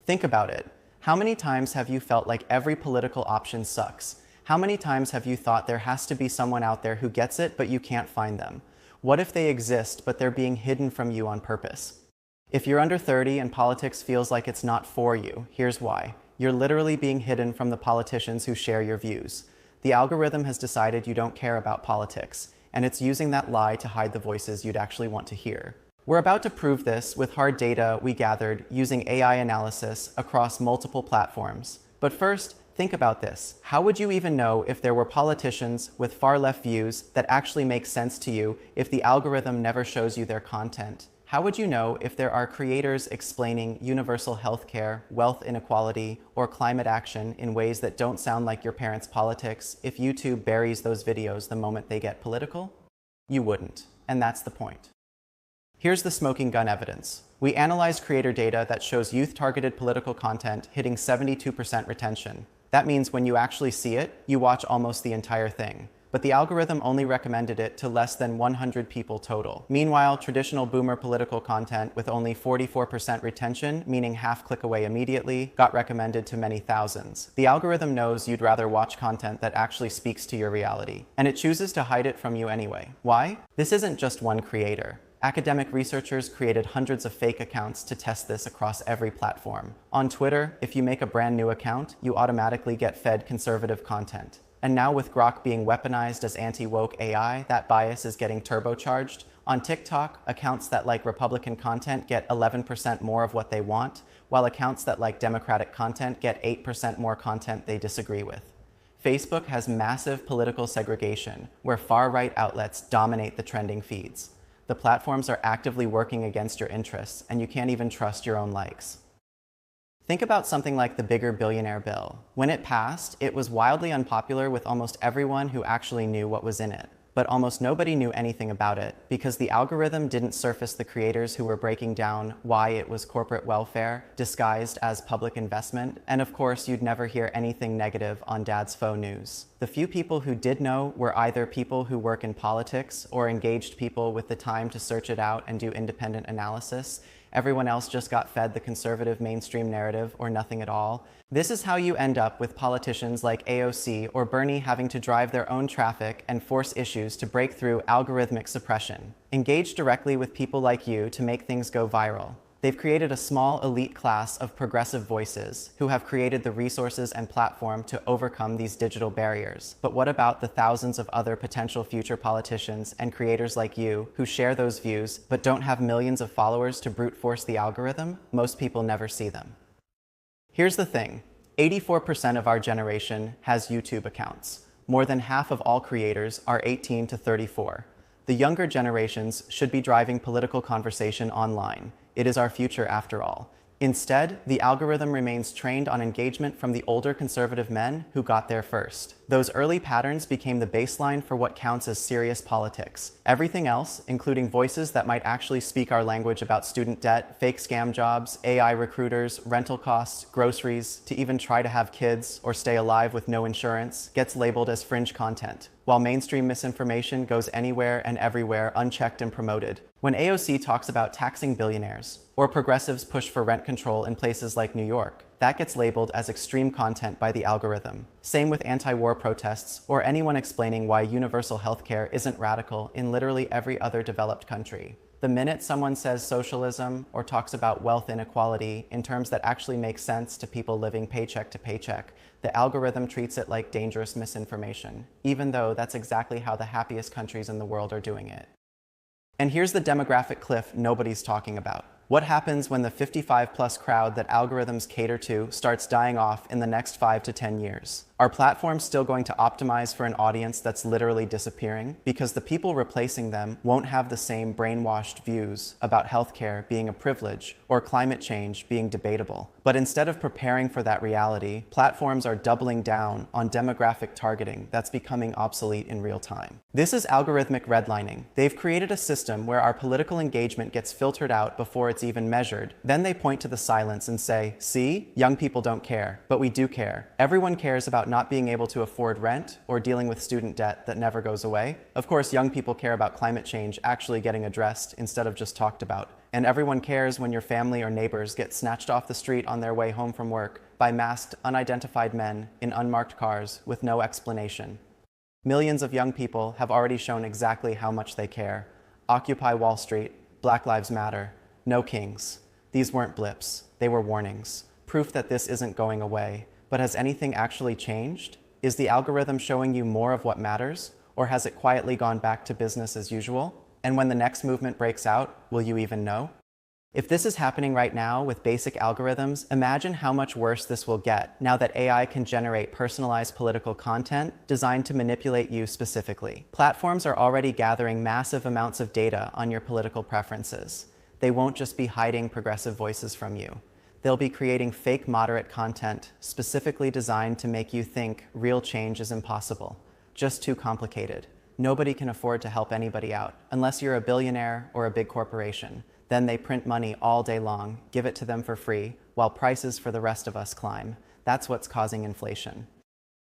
Think about it. How many times have you felt like every political option sucks? How many times have you thought there has to be someone out there who gets it, but you can't find them? What if they exist, but they're being hidden from you on purpose? If you're under 30 and politics feels like it's not for you, here's why. You're literally being hidden from the politicians who share your views. The algorithm has decided you don't care about politics, and it's using that lie to hide the voices you'd actually want to hear. We're about to prove this with hard data we gathered using AI analysis across multiple platforms. But first, think about this. How would you even know if there were politicians with far-left views that actually make sense to you if the algorithm never shows you their content? How would you know if there are creators explaining universal healthcare, wealth inequality, or climate action in ways that don't sound like your parents' politics if YouTube buries those videos the moment they get political? You wouldn't, and that's the point. Here's the smoking gun evidence. We analyzed creator data that shows youth-targeted political content hitting 72% retention. That means when you actually see it, you watch almost the entire thing. But the algorithm only recommended it to less than 100 people total. Meanwhile, traditional boomer political content with only 44% retention, meaning half click away immediately, got recommended to many thousands. The algorithm knows you'd rather watch content that actually speaks to your reality, and it chooses to hide it from you anyway. Why? This isn't just one creator. Academic researchers created hundreds of fake accounts to test this across every platform. On Twitter, if you make a brand new account, you automatically get fed conservative content. And now with Grok being weaponized as anti-woke AI, that bias is getting turbocharged. On TikTok, accounts that like Republican content get 11% more of what they want, while accounts that like Democratic content get 8% more content they disagree with. Facebook has massive political segregation, where far-right outlets dominate the trending feeds. The platforms are actively working against your interests, and you can't even trust your own likes. Think about something like the bigger billionaire bill. When it passed, it was wildly unpopular with almost everyone who actually knew what was in it. But almost nobody knew anything about it because the algorithm didn't surface the creators who were breaking down why it was corporate welfare disguised as public investment. And of course, you'd never hear anything negative on Dad's Faux News. The few people who did know were either people who work in politics or engaged people with the time to search it out and do independent analysis. Everyone else just got fed the conservative mainstream narrative or nothing at all. This is how you end up with politicians like AOC or Bernie having to drive their own traffic and force issues to break through algorithmic suppression. Engage directly with people like you to make things go viral. They've created a small elite class of progressive voices who have created the resources and platform to overcome these digital barriers. But what about the thousands of other potential future politicians and creators like you who share those views but don't have millions of followers to brute force the algorithm? Most people never see them. Here's the thing. 84% of our generation has YouTube accounts. More than half of all creators are 18 to 34. The younger generations should be driving political conversation online. It is our future after all. Instead, the algorithm remains trained on engagement from the older conservative men who got there first. Those early patterns became the baseline for what counts as serious politics. Everything else, including voices that might actually speak our language about student debt, fake scam jobs, AI recruiters, rental costs, groceries, to even try to have kids or stay alive with no insurance, gets labeled as fringe content, while mainstream misinformation goes anywhere and everywhere unchecked and promoted. When AOC talks about taxing billionaires, or progressives push for rent control in places like New York, that gets labeled as extreme content by the algorithm. Same with anti-war protests, or anyone explaining why universal healthcare isn't radical in literally every other developed country. The minute someone says socialism or talks about wealth inequality in terms that actually make sense to people living paycheck to paycheck, the algorithm treats it like dangerous misinformation, even though that's exactly how the happiest countries in the world are doing it. And here's the demographic cliff nobody's talking about. What happens when the 55-plus crowd that algorithms cater to starts dying off in the next 5 to 10 years? Are platforms still going to optimize for an audience that's literally disappearing? Because the people replacing them won't have the same brainwashed views about healthcare being a privilege or climate change being debatable. But instead of preparing for that reality, platforms are doubling down on demographic targeting that's becoming obsolete in real time. This is algorithmic redlining. They've created a system where our political engagement gets filtered out before it's even measured. Then they point to the silence and say, see, young people don't care, but we do care. Everyone cares about not being able to afford rent or dealing with student debt that never goes away. Of course, young people care about climate change actually getting addressed instead of just talked about. And everyone cares when your family or neighbors get snatched off the street on their way home from work by masked, unidentified men in unmarked cars with no explanation. Millions of young people have already shown exactly how much they care. Occupy Wall Street, Black Lives Matter, no kings. These weren't blips, they were warnings. Proof that this isn't going away. But has anything actually changed? Is the algorithm showing you more of what matters? Or has it quietly gone back to business as usual? And when the next movement breaks out, will you even know? If this is happening right now with basic algorithms, imagine how much worse this will get now that AI can generate personalized political content designed to manipulate you specifically. Platforms are already gathering massive amounts of data on your political preferences. They won't just be hiding progressive voices from you. They'll be creating fake moderate content specifically designed to make you think real change is impossible, just too complicated. Nobody can afford to help anybody out, unless you're a billionaire or a big corporation. Then they print money all day long, give it to them for free, while prices for the rest of us climb. That's what's causing inflation.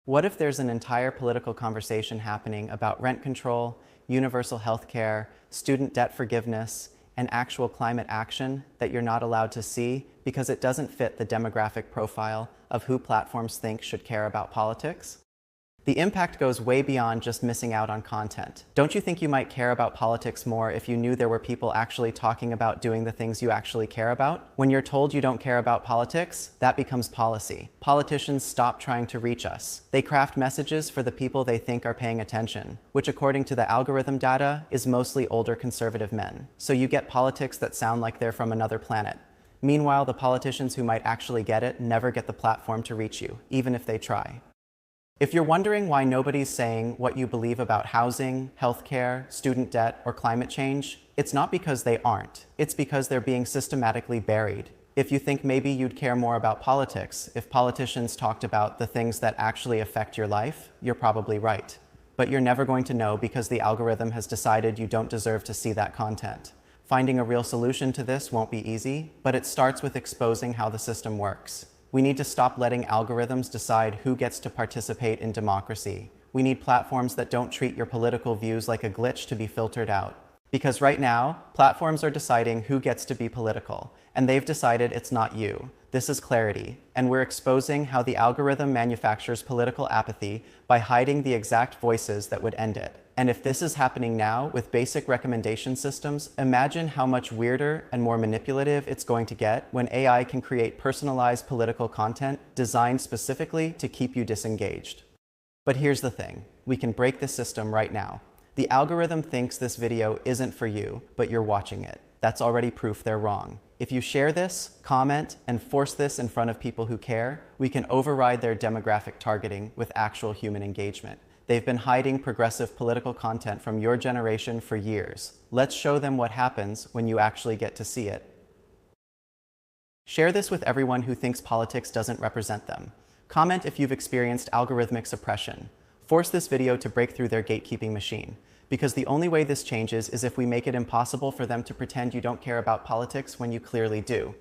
What if there's an entire political conversation happening about rent control, universal health care, student debt forgiveness, and actual climate action that you're not allowed to see because it doesn't fit the demographic profile of who platforms think should care about politics? The impact goes way beyond just missing out on content. Don't you think you might care about politics more if you knew there were people actually talking about doing the things you actually care about? When you're told you don't care about politics, that becomes policy. Politicians stop trying to reach us. They craft messages for the people they think are paying attention, which according to the algorithm data is mostly older conservative men. So you get politics that sound like they're from another planet. Meanwhile, the politicians who might actually get it never get the platform to reach you, even if they try. If you're wondering why nobody's saying what you believe about housing, healthcare, student debt, or climate change, it's not because they aren't. It's because they're being systematically buried. If you think maybe you'd care more about politics if politicians talked about the things that actually affect your life, you're probably right. But you're never going to know because the algorithm has decided you don't deserve to see that content. Finding a real solution to this won't be easy, but it starts with exposing how the system works. We need to stop letting algorithms decide who gets to participate in democracy. We need platforms that don't treat your political views like a glitch to be filtered out. Because right now, platforms are deciding who gets to be political, and they've decided it's not you. This is clarity, and we're exposing how the algorithm manufactures political apathy by hiding the exact voices that would end it. And if this is happening now with basic recommendation systems, imagine how much weirder and more manipulative it's going to get when AI can create personalized political content designed specifically to keep you disengaged. But here's the thing, we can break the system right now. The algorithm thinks this video isn't for you, but you're watching it. That's already proof they're wrong. If you share this, comment, and force this in front of people who care, we can override their demographic targeting with actual human engagement. They've been hiding progressive political content from your generation for years. Let's show them what happens when you actually get to see it. Share this with everyone who thinks politics doesn't represent them. Comment if you've experienced algorithmic suppression. Force this video to break through their gatekeeping machine. Because the only way this changes is if we make it impossible for them to pretend you don't care about politics when you clearly do.